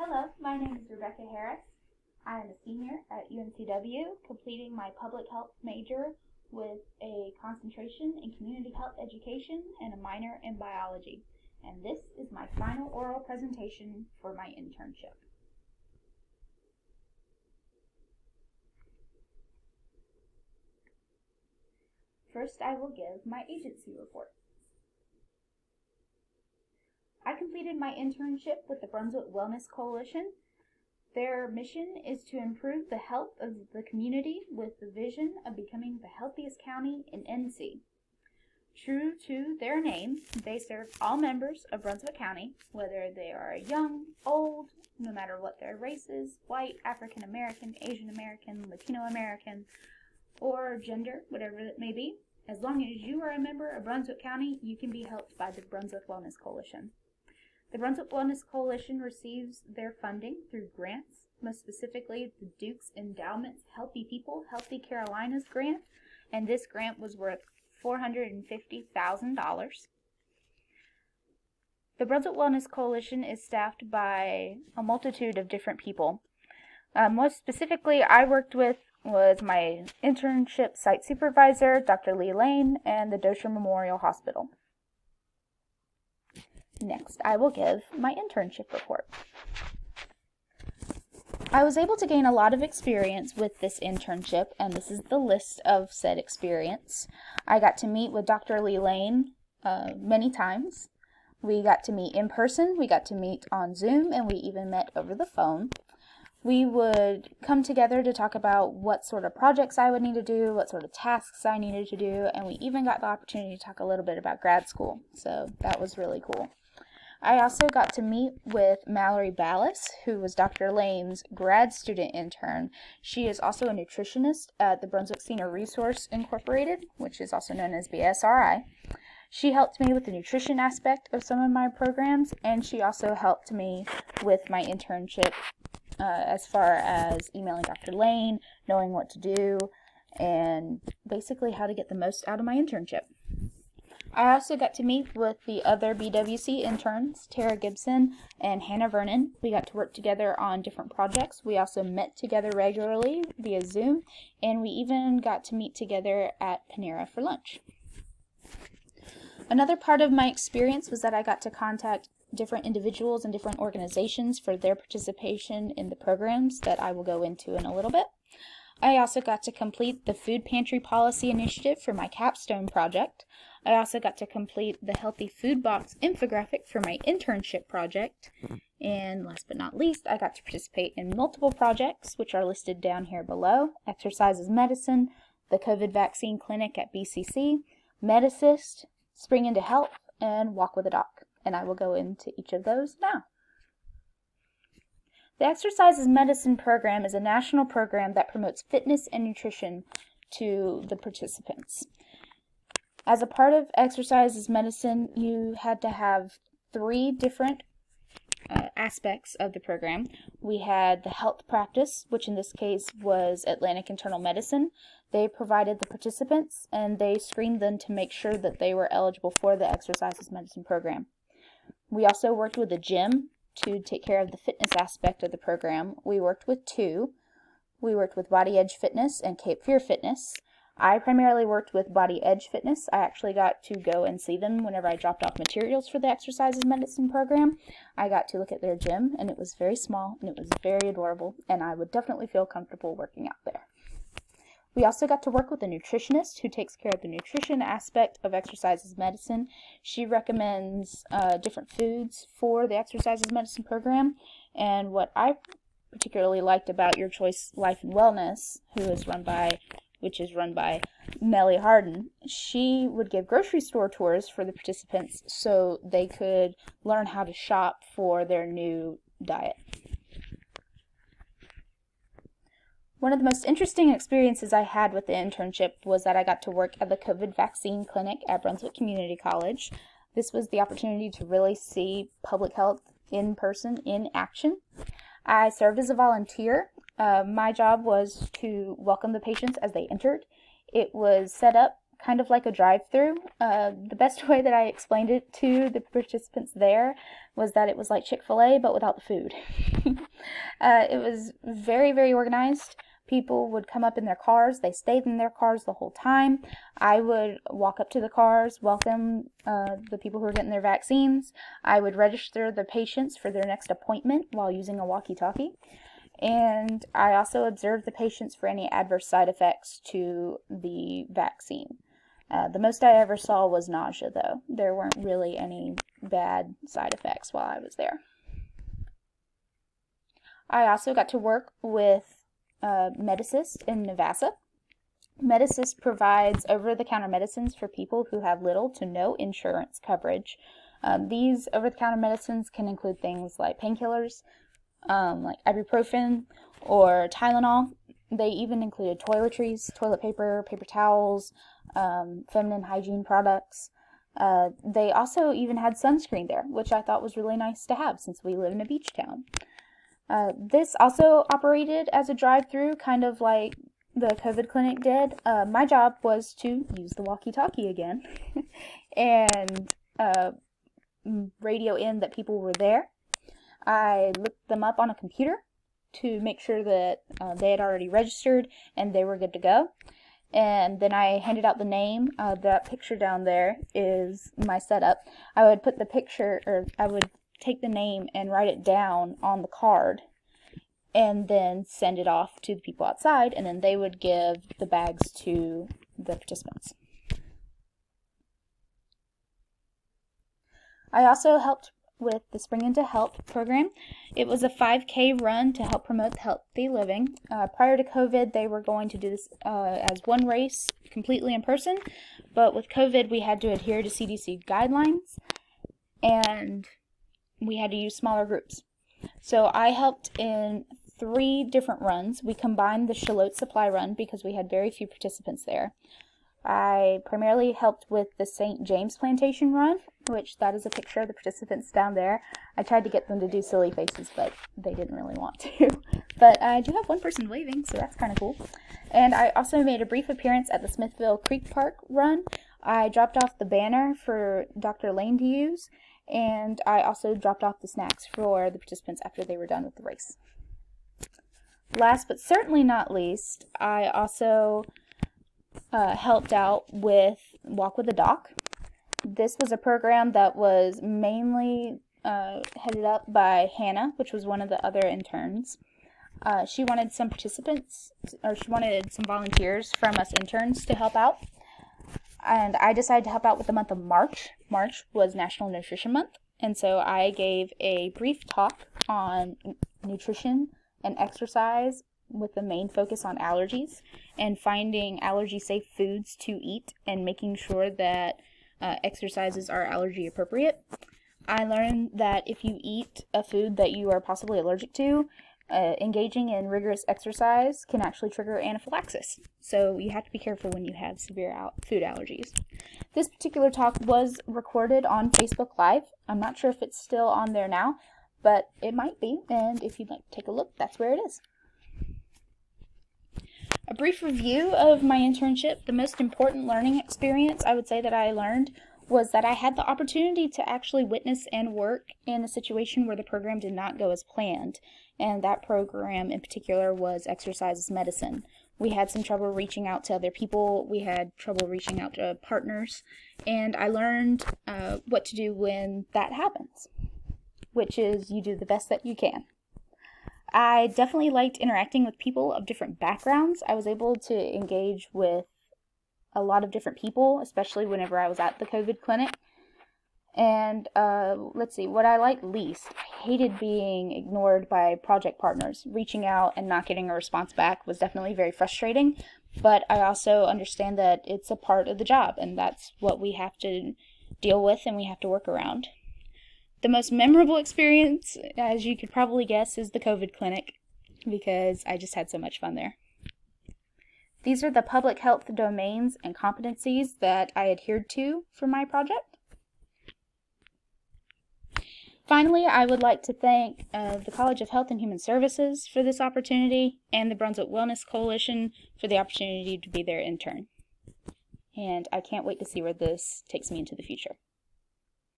Hello, my name is Rebecca Harris. I am a senior at UNCW, completing my public health major with a concentration in community health education and a minor in biology. And this is my final oral presentation for my internship. First, I will give my agency report. I completed my internship with the Brunswick Wellness Coalition. Their mission is to improve the health of the community with the vision of becoming the healthiest county in NC. True to their name, they serve all members of Brunswick County, whether they are young, old, no matter what their race is, white, African American, Asian American, Latino American, or gender, whatever it may be. As long as you are a member of Brunswick County, you can be helped by the Brunswick Wellness Coalition. The Brunswick Wellness Coalition receives their funding through grants, most specifically the Duke's Endowment's Healthy People, Healthy Carolinas grant, and this grant was worth $450,000. The Brunswick Wellness Coalition is staffed by a multitude of different people. Most specifically, I worked with was my internship site supervisor, Dr. Lee Lane, and the Dosher Memorial Hospital. Next, I will give my internship report. I was able to gain a lot of experience with this internship, and this is the list of said experience. I got to meet with Dr. Lee Lane many times. We got to meet in person, we got to meet on Zoom, and we even met over the phone. We would come together to talk about what sort of projects I would need to do, what sort of tasks I needed to do, and we even got the opportunity to talk a little bit about grad school, so that was really cool. I also got to meet with Mallory Ballas, who was Dr. Lane's grad student intern. She is also a nutritionist at the Brunswick Senior Resource Incorporated, which is also known as BSRI. She helped me with the nutrition aspect of some of my programs, and she also helped me with my internship as far as emailing Dr. Lane, knowing what to do, and basically how to get the most out of my internship. I also got to meet with the other BWC interns, Tara Gibson and Hannah Vernon. We got to work together on different projects. We also met together regularly via Zoom, and we even got to meet together at Panera for lunch. Another part of my experience was that I got to contact different individuals and different organizations for their participation in the programs that I will go into in a little bit. I also got to complete the Food Pantry Policy Initiative for my capstone project. I also got to complete the Healthy Food Box infographic for my internship project. And last but not least, I got to participate in multiple projects, which are listed down here below. Exercise is Medicine, the COVID Vaccine Clinic at BCC, MedAssist, Spring into Health, and Walk with a Doc. And I will go into each of those now. The Exercise is Medicine program is a national program that promotes fitness and nutrition to the participants. As a part of Exercise is Medicine, you had to have 3 different aspects of the program. We had the health practice, which in this case was Atlantic Internal Medicine. They provided the participants and they screened them to make sure that they were eligible for the Exercise is Medicine program. We also worked with the gym to take care of the fitness aspect of the program. We worked with 2. We worked with Body Edge Fitness and Cape Fear Fitness. I primarily worked with Body Edge Fitness. I actually got to go and see them whenever I dropped off materials for the Exercise is Medicine program. I got to look at their gym, and it was very small, and it was very adorable, and I would definitely feel comfortable working out there. We also got to work with a nutritionist who takes care of the nutrition aspect of Exercise is Medicine. She recommends different foods for the Exercise is Medicine program, and what I particularly liked about Your Choice Life and Wellness, which is run by Melly Harden, she would give grocery store tours for the participants so they could learn how to shop for their new diet. One of the most interesting experiences I had with the internship was that I got to work at the COVID Vaccine Clinic at Brunswick Community College. This was the opportunity to really see public health in person, in action. I served as a volunteer. My job was to welcome the patients as they entered. It was set up kind of like a drive-through. The best way that I explained it to the participants there was that it was like Chick-fil-A, but without the food. It was very, very organized. People would come up in their cars. They stayed in their cars the whole time. I would walk up to the cars, welcome the people who were getting their vaccines. I would register the patients for their next appointment while using a walkie-talkie. And I also observed the patients for any adverse side effects to the vaccine. The most I ever saw was nausea, though. There weren't really any bad side effects while I was there. I also got to work with Medicist in Nevaeh. Medicist provides over-the-counter medicines for people who have little to no insurance coverage. These over-the-counter medicines can include things like painkillers, like ibuprofen or Tylenol. They even included toiletries, toilet paper, paper towels, feminine hygiene products. They also even had sunscreen there, which I thought was really nice to have since we live in a beach town. This also operated as a drive-through, kind of like the COVID clinic did. My job was to use the walkie-talkie again and radio in that people were there. I looked them up on a computer to make sure that they had already registered and they were good to go. And then I handed out the name. That picture down there is my setup. I would put the picture, or I would take the name and write it down on the card and then send it off to the people outside, and then they would give the bags to the participants. I also helped with the Spring Into Health program. It was a 5K run to help promote healthy living. Prior to COVID, they were going to do this as one race completely in person, but with COVID, we had to adhere to CDC guidelines, and we had to use smaller groups. So I helped in 3 different runs. We combined the Shallotte Supply Run because we had very few participants there. I primarily helped with the St. James Plantation Run, which that is a picture of the participants down there. I tried to get them to do silly faces, but they didn't really want to. But I do have one person waving, so that's kind of cool. And I also made a brief appearance at the Smithville Creek Park Run. I dropped off the banner for Dr. Lane to use, and I also dropped off the snacks for the participants after they were done with the race. Last but certainly not least, I also helped out with Walk with a Doc. This was a program that was mainly headed up by Hannah, which was one of the other interns. She wanted some participants, or she wanted some volunteers from us interns to help out. And I decided to help out with the month of March. March was National Nutrition Month, and so I gave a brief talk on nutrition and exercise with the main focus on allergies and finding allergy-safe foods to eat and making sure that exercises are allergy appropriate. I learned that if you eat a food that you are possibly allergic to, engaging in rigorous exercise can actually trigger anaphylaxis. So you have to be careful when you have severe food allergies. This particular talk was recorded on Facebook Live. I'm not sure if it's still on there now, but it might be, and if you'd like to take a look, that's where it is. A brief review of my internship. The most important learning experience I would say that I learned was that I had the opportunity to actually witness and work in a situation where the program did not go as planned, and that program in particular was exercise as medicine. We had some trouble reaching out to other people, we had trouble reaching out to partners, and I learned what to do when that happens, which is you do the best that you can. I definitely liked interacting with people of different backgrounds. I was able to engage with a lot of different people, especially whenever I was at the COVID clinic. And let's see, what I liked least, I hated being ignored by project partners. Reaching out and not getting a response back was definitely very frustrating, but I also understand that it's a part of the job, and that's what we have to deal with and we have to work around. The most memorable experience, as you could probably guess, is the COVID clinic, because I just had so much fun there. These are the public health domains and competencies that I adhered to for my project. Finally, I would like to thank the College of Health and Human Services for this opportunity, and the Brunswick Wellness Coalition for the opportunity to be their intern. and I can't wait to see where this takes me into the future.